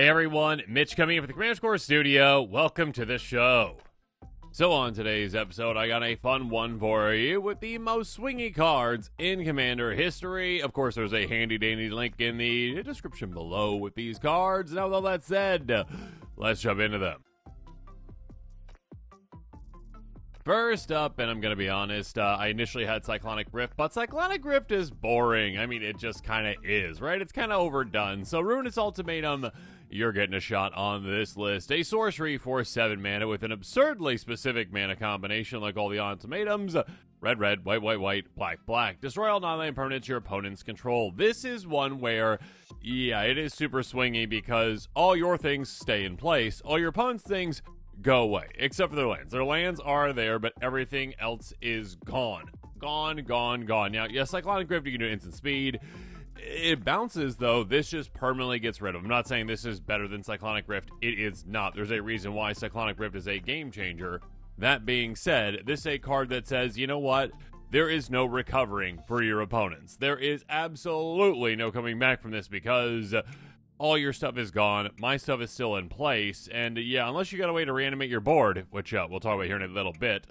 everyone, Mitch coming in from the Commander Score Studio. Welcome to the show. So on today's episode, I got a fun one for you with the most swingy cards in Commander history. Of course, there's a handy-dandy link in the description below with these cards. Now, with all that said, let's jump into them. First up, and I'm going to be honest, I initially had Cyclonic Rift, but Cyclonic Rift is boring. I mean, it just kind of is, right? It's kind of overdone. So Ruinous Ultimatum, you're getting a shot on this list. A sorcery for 7 mana with an absurdly specific mana combination like all the ultimatums. Red, red, white, white, white, black, black. Destroy all non-land permanents your opponents control. This is one where, yeah, it is super swingy because all your things stay in place. All your opponent's things go away, except for their lands. Their lands are there, but everything else is gone. Gone, gone, gone. Now, yeah, Cyclonic Rift, you can do instant speed. It bounces, though. This just permanently gets rid of them. I'm not saying this is better than Cyclonic Rift. It is not. There's a reason why Cyclonic Rift is a game changer. That being said, this is a card that says, you know what? There is no recovering for your opponents. There is absolutely no coming back from this because all your stuff is gone. My stuff is still in place. And yeah, unless you got a way to reanimate your board, which we'll talk about here in a little bit,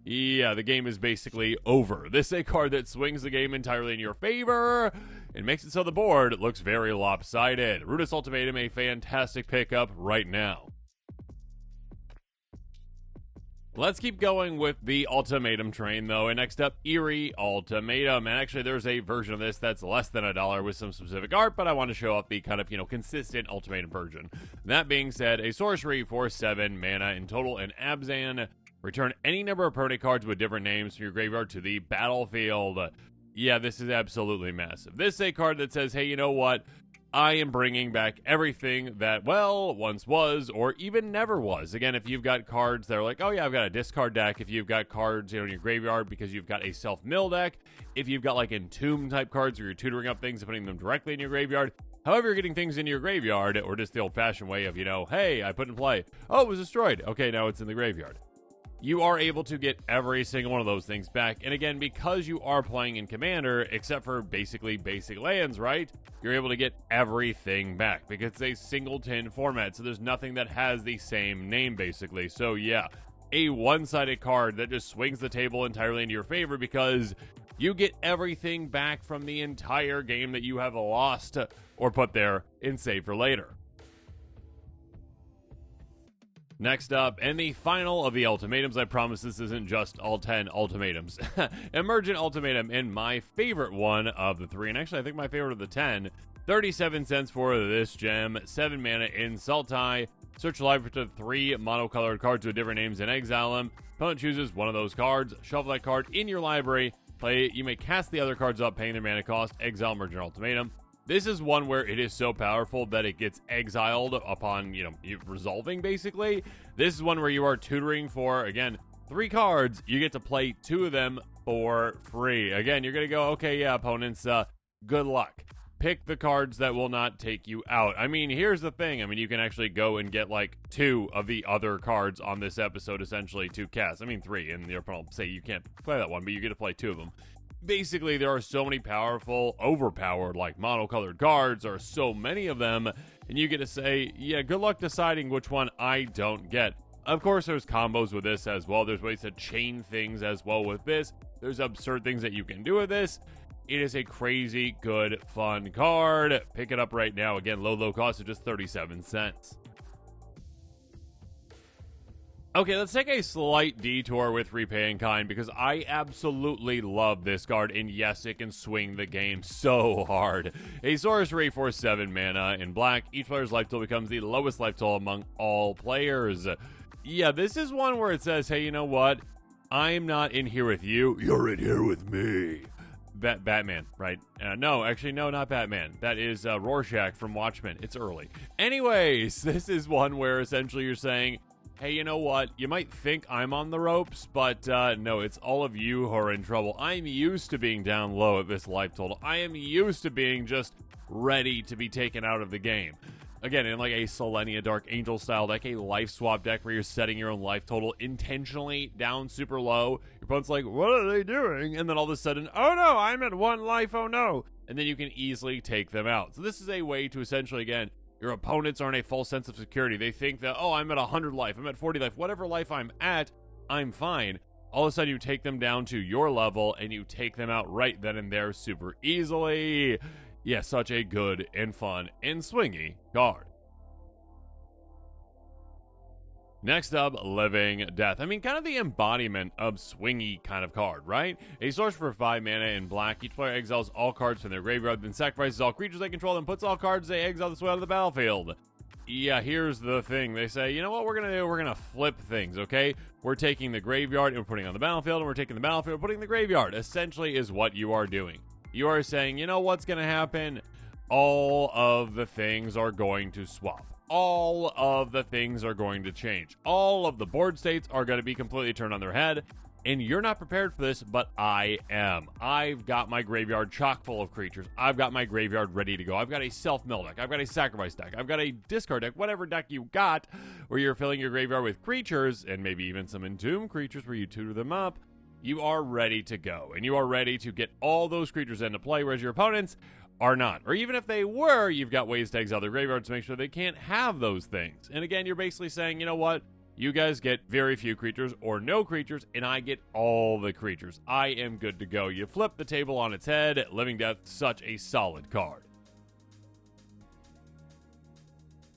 yeah, the game is basically over. This is a card that swings the game entirely in your favor and makes it so the board looks very lopsided. Ruinous Ultimatum, a fantastic pickup right now. Let's keep going with the Ultimatum train, though. And next up, Eerie Ultimatum. And actually, there's a version of this that's less than $1 with some specific art, but I want to show off the kind of, consistent Ultimatum version. That being said, a sorcery for 7 mana in total in Abzan. Return any number of permanent cards with different names from your graveyard to the battlefield. Yeah, this is absolutely massive. This is a card that says, hey, you know what? I am bringing back everything that, well, once was or even never was. Again, if you've got cards that are like, oh yeah, I've got a discard deck. If you've got cards in your graveyard because you've got a self-mill deck. If you've got like entomb type cards where you're tutoring up things and putting them directly in your graveyard. However you're getting things into your graveyard, or just the old-fashioned way of, hey, I put in play. Oh, it was destroyed. Okay, now it's in the graveyard. You are able to get every single one of those things back. And again, because you are playing in Commander, except for basically basic lands, right? You're able to get everything back because it's a singleton format. So there's nothing that has the same name, basically. So yeah, a one-sided card that just swings the table entirely into your favor because you get everything back from the entire game that you have lost or put there and save for later. Next up, and the final of the ultimatums, I promise this isn't just all 10 ultimatums. Emergent Ultimatum, and my favorite one of the 3, and actually I think my favorite of the 10, 37 cents for this gem, 7 mana in Sultai. Search the library to 3 monocolored cards with different names and exile them. Opponent chooses one of those cards, shuffle that card in your library, play it. You may cast the other cards up, paying their mana cost, exile Emergent Ultimatum. This is one where it is so powerful that it gets exiled upon, resolving, basically. This is one where you are tutoring for, again, 3 cards. You get to play 2 of them for free. Again, you're going to go, okay, yeah, opponents, good luck. Pick the cards that will not take you out. I mean, here's the thing. You can actually go and get, 2 of the other cards on this episode, essentially, to cast. 3, and your opponent will say you can't play that one, but you get to play 2 of them. Basically, there are so many powerful, overpowered, monocolored cards. There are so many of them, and you get to say, yeah, good luck deciding which one I don't get. Of course, there's combos with this as well. There's ways to chain things as well with this. There's absurd things that you can do with this. It is a crazy, good, fun card. Pick it up right now. Again, low cost of just 37 cents. Okay, let's take a slight detour with Repay in Kind because I absolutely love this card, and yes, it can swing the game so hard. A sorcery for 7 mana in black. Each player's life total becomes the lowest life total among all players. Yeah, this is one where it says, hey, you know what? I'm not in here with you. You're in here with me. Batman, right? No, actually, no, not Batman. That is Rorschach from Watchmen. It's early. Anyways, this is one where essentially you're saying, hey, you know what? You might think I'm on the ropes, but no, it's all of you who are in trouble. I'm used to being down low at this life total. I am used to being just ready to be taken out of the game. Again, in a Selenia Dark Angel style deck, a life swap deck where you're setting your own life total intentionally down super low. Your opponent's like, what are they doing? And then all of a sudden, oh no, I'm at 1 life, oh no. And then you can easily take them out. So this is a way to essentially, again, Your opponents are in a false sense of security. They think that, oh, I'm at 100 life, I'm at 40 life, whatever life I'm at, I'm fine. All of a sudden, you take them down to your level, and you take them out right then and there super easily. Yeah, such a good and fun and swingy card. Next up, Living Death. I mean, kind of the embodiment of swingy kind of card, right? A sorcerer for 5 mana in black. Each player exiles all cards from their graveyard, then sacrifices all creatures they control, and puts all cards they exile this way out of the battlefield. Yeah, here's the thing. They say, you know what we're going to do? We're going to flip things, okay? We're taking the graveyard and we're putting it on the battlefield, and we're taking the battlefield and putting the graveyard. Essentially is what you are doing. You are saying, you know what's going to happen? All of the things are going to swap. All of the things are going to change. All of the board states are going to be completely turned on their head. And you're not prepared for this, but I am. I've got my graveyard chock full of creatures. I've got my graveyard ready to go. I've got a self-mill deck. I've got a sacrifice deck. I've got a discard deck. Whatever deck you got, where you're filling your graveyard with creatures, and maybe even some Entomb creatures where you tutor them up, you are ready to go. And you are ready to get all those creatures into play, whereas your opponents are not. Or even if they were, you've got ways to exile their graveyards to make sure they can't have those things. And again, you're basically saying, you know what? You guys get very few creatures or no creatures, and I get all the creatures. I am good to go. You flip the table on its head. Living Death, such a solid card.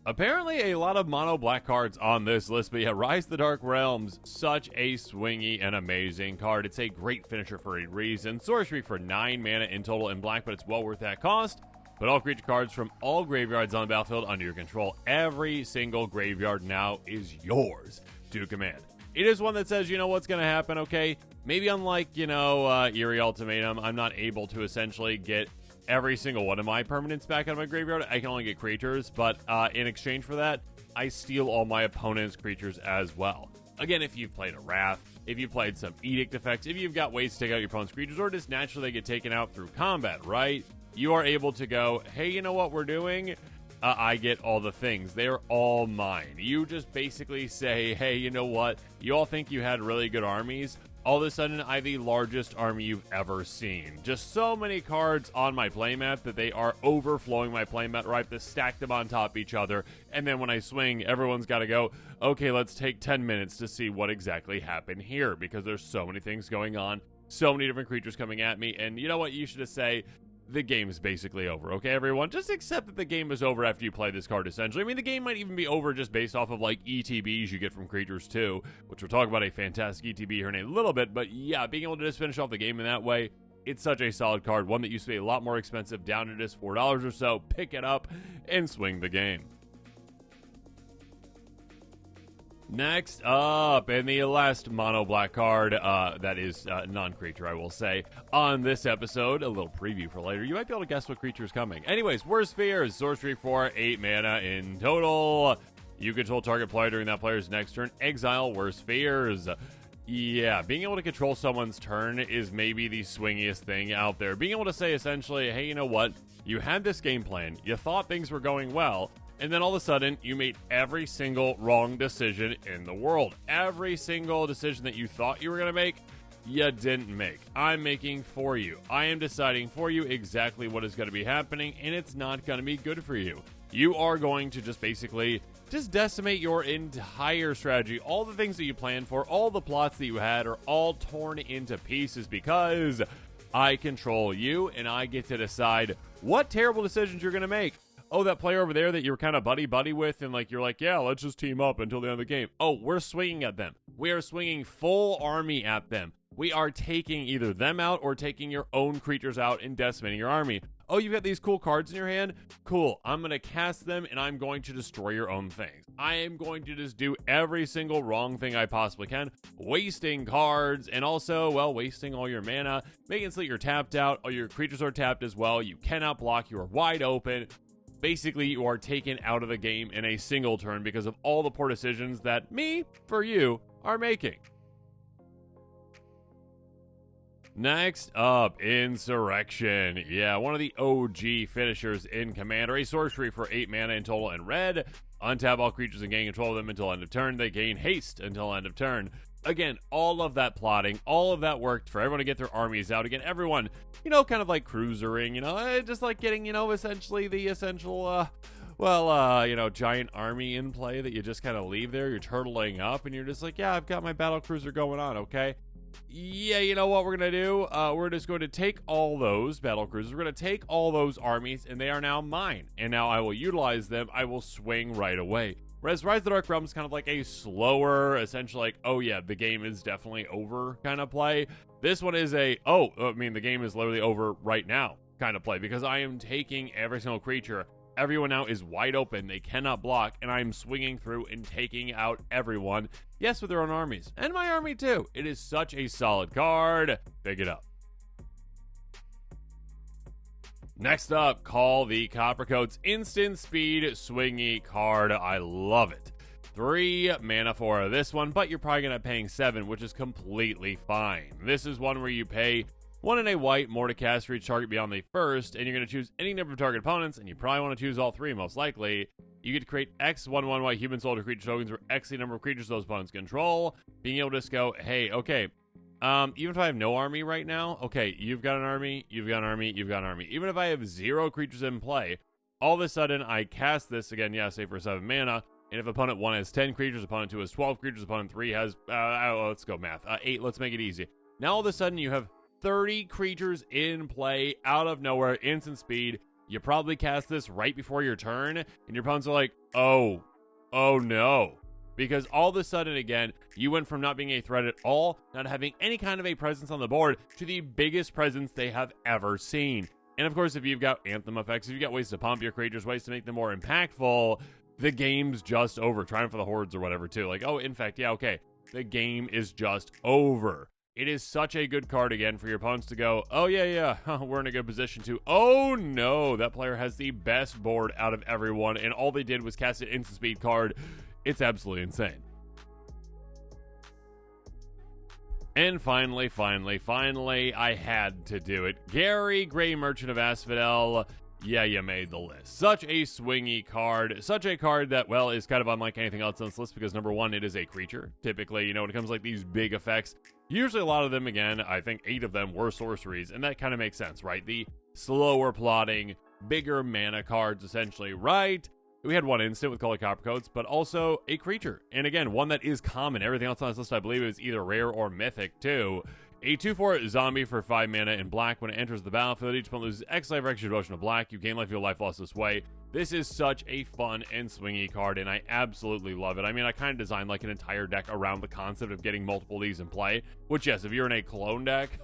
Apparently, a lot of mono black cards on this list, but yeah, Rise the Dark Realms, such a swingy and amazing card. It's a great finisher for a reason. Sorcery for 9 mana in total in black, but it's well worth that cost. Put all creature cards from all graveyards on the battlefield under your control. Every single graveyard now is yours to command. It is one that says, you know what's going to happen, okay? Maybe unlike, Eerie Ultimatum, I'm not able to essentially get every single one of my permanents back out of my graveyard. I can only get creatures, but in exchange for that, I steal all my opponent's creatures as well. Again, if you've played a Wrath, if you've played some Edict effects, if you've got ways to take out your opponent's creatures, or just naturally they get taken out through combat, right? You are able to go, hey, you know what we're doing? I get all the things. They're all mine. You just basically say, hey, you know what? You all think you had really good armies. All of a sudden, I have the largest army you've ever seen. Just so many cards on my playmat that they are overflowing my playmat, or I have to stack them on top of each other. And then when I swing, everyone's got to go, okay, let's take 10 minutes to see what exactly happened here, because there's so many things going on, so many different creatures coming at me. And you know what? You should just say, the game is basically over, okay, everyone? Just accept that the game is over after you play this card, essentially. I mean, the game might even be over just based off of, like, ETBs you get from creatures, too, which we'll talk about a fantastic ETB here in a little bit, but yeah, being able to just finish off the game in that way, it's such a solid card, one that used to be a lot more expensive, down to just $4 or so. Pick it up and swing the game. Next up, and the last mono black card that is non-creature, I will say, on this episode, a little preview for later. You might be able to guess what creature is coming. Anyways, Worst Fears, sorcery for 8 mana in total. You control target player during that player's next turn. Exile Worst Fears. Yeah, being able to control someone's turn is maybe the swingiest thing out there. Being able to say, essentially, hey, you know what? You had this game plan. You thought things were going well. And then all of a sudden, you made every single wrong decision in the world. Every single decision that you thought you were going to make, you didn't make. I'm making for you. I am deciding for you exactly what is going to be happening, and it's not going to be good for you. You are going to just basically just decimate your entire strategy. All the things that you planned for, all the plots that you had are all torn into pieces because I control you, and I get to decide what terrible decisions you're going to make. Oh, that player over there that you're kind of buddy-buddy with, and you're like, yeah, let's just team up until the end of the game. Oh, we're swinging at them. We are swinging full army at them. We are taking either them out or taking your own creatures out and decimating your army. Oh, you've got these cool cards in your hand? Cool. I'm going to cast them, and I'm going to destroy your own things. I am going to just do every single wrong thing I possibly can, wasting cards, and also, well, wasting all your mana, making it so that you're tapped out. All your creatures are tapped as well. You cannot block. You are wide open. Basically, you are taken out of the game in a single turn because of all the poor decisions that me, for you, are making. Next up, Insurrection. Yeah, one of the OG finishers in Commander. A sorcery for 8 mana in total in red. Untap all creatures and gain control of them until end of turn. They gain haste until end of turn. Again, all of that plotting, all of that worked for everyone to get their armies out. Again, everyone, kind of like cruisering, just like getting, essentially the essential giant army in play that you just kind of leave there. You're turtling up, and you're just like, yeah, I've got my battle cruiser going on, okay? Yeah, you know what we're going to do? We're just going to take all those battle cruisers. We're going to take all those armies, and they are now mine. And now I will utilize them. I will swing right away. Whereas Rise of the Dark Realm is kind of like a slower, essentially like, oh yeah, the game is definitely over kind of play. This one is the game is literally over right now kind of play, because I am taking every single creature. Everyone now is wide open. They cannot block, and I'm swinging through and taking out everyone. Yes, with their own armies. And my army too. It is such a solid card. Pick it up. Next up, call the Coppercoats instant speed swingy card. I love it. 3 mana for this one, but you're probably going to be paying 7, which is completely fine. This is one where you pay 1 and a white, more to cast for each target beyond the first, and you're going to choose any number of target opponents, and you probably want to choose all 3 most likely. You get to create X 1/1 white human soldier creature tokens for X the number of creatures those opponents control. Being able to just go, hey, okay, even if I have no army right now, okay, you've got an army, you've got an army, you've got an army. Even if I have 0 creatures in play, all of a sudden I cast this again, yeah, say for 7 mana, and if opponent 1 has 10 creatures, opponent 2 has 12 creatures, opponent 3 has, let's go math, 8, let's make it easy. Now all of a sudden you have 30 creatures in play out of nowhere, instant speed. You probably cast this right before your turn, and your opponents are like, oh no. Because all of a sudden, again, you went from not being a threat at all, not having any kind of a presence on the board, to the biggest presence they have ever seen. And of course, if you've got Anthem effects, if you've got ways to pump your creatures, ways to make them more impactful, the game's just over. Triumph for the Hordes or whatever, too. Like, oh, in fact, yeah, okay. The game is just over. It is such a good card, again, for your opponents to go, oh, yeah, we're in a good position to, oh, no, that player has the best board out of everyone, and all they did was cast an instant speed card. It's absolutely insane. And finally, I had to do it. Gary, Grey Merchant of Asphodel. Yeah, you made the list. Such a swingy card. Such a card that, well, is kind of unlike anything else on this list because, number one, it is a creature. Typically, when it comes to, like, these big effects, usually a lot of them, again, I think 8 of them were sorceries, and that kind of makes sense, right? The slower plotting, bigger mana cards, essentially, right? We had one instant with Call of Coppercoats, but also a creature. And again, one that is common. Everything else on this list, I believe, is either rare or mythic, too. A 2/4 zombie for 5 mana in black. When it enters the battlefield, each opponent loses X life for extra devotion to black. You gain life, your life lost this way. This is such a fun and swingy card, and I absolutely love it. I mean, I kind of designed like an entire deck around the concept of getting multiple of these in play, which, yes, if you're in a clone deck,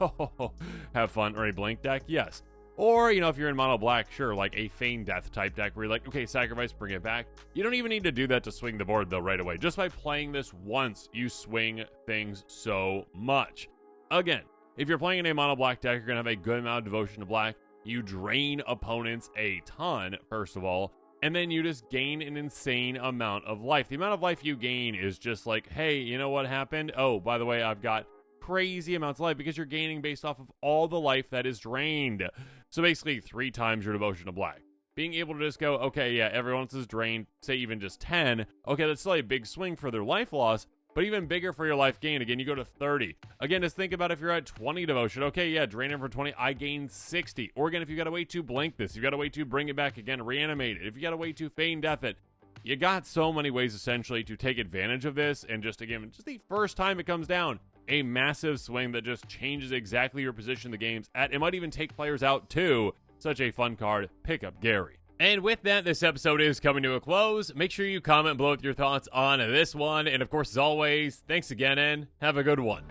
have fun, or a blink deck, yes. Or, if you're in mono black, sure, like a Feign Death type deck where you're like, okay, sacrifice, bring it back. You don't even need to do that to swing the board, though, right away. Just by playing this once, you swing things so much. Again, if you're playing in a mono black deck, you're going to have a good amount of devotion to black. You drain opponents a ton, first of all, and then you just gain an insane amount of life. The amount of life you gain is just like, hey, you know what happened? Oh, by the way, I've got crazy amounts of life because you're gaining based off of all the life that is drained. So basically 3 times your devotion to black. Being able to just go, okay, yeah, everyone else is drained, say even just 10. Okay, that's still a big swing for their life loss, but even bigger for your life gain. Again, you go to 30. Again, just think about if you're at 20 devotion. Okay, yeah, drain it for 20. I gain 60. Or again, if you got a way to blink this, you got a way to bring it back again, reanimate it. If you got a way to Feign Death it, you got so many ways essentially to take advantage of this. And just again, just the first time it comes down, a massive swing that just changes exactly your position in the games. It might even take players out too. Such a fun card. Pick up Gary. And with that, this episode is coming to a close. Make sure you comment below with your thoughts on this one. And of course, as always, thanks again and have a good one.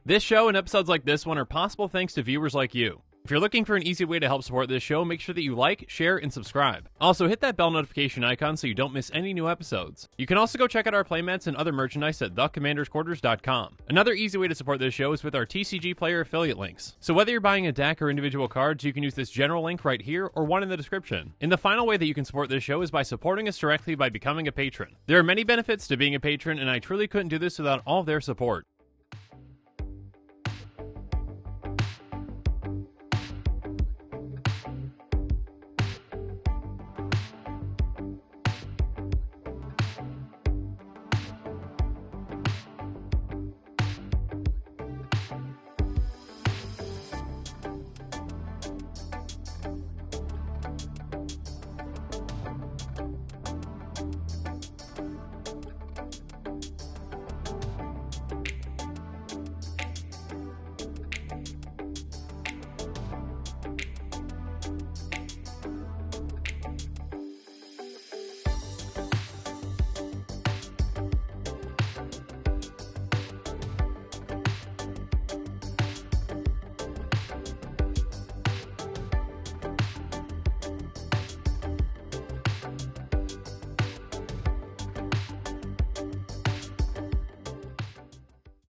This show and episodes like this one are possible thanks to viewers like you. If you're looking for an easy way to help support this show, make sure that you like, share, and subscribe. Also, hit that bell notification icon so you don't miss any new episodes. You can also go check out our playmats and other merchandise at thecommandersquarters.com. Another easy way to support this show is with our TCG player affiliate links. So whether you're buying a deck or individual cards, you can use this general link right here or one in the description. And the final way that you can support this show is by supporting us directly by becoming a patron. There are many benefits to being a patron, and I truly couldn't do this without all of their support.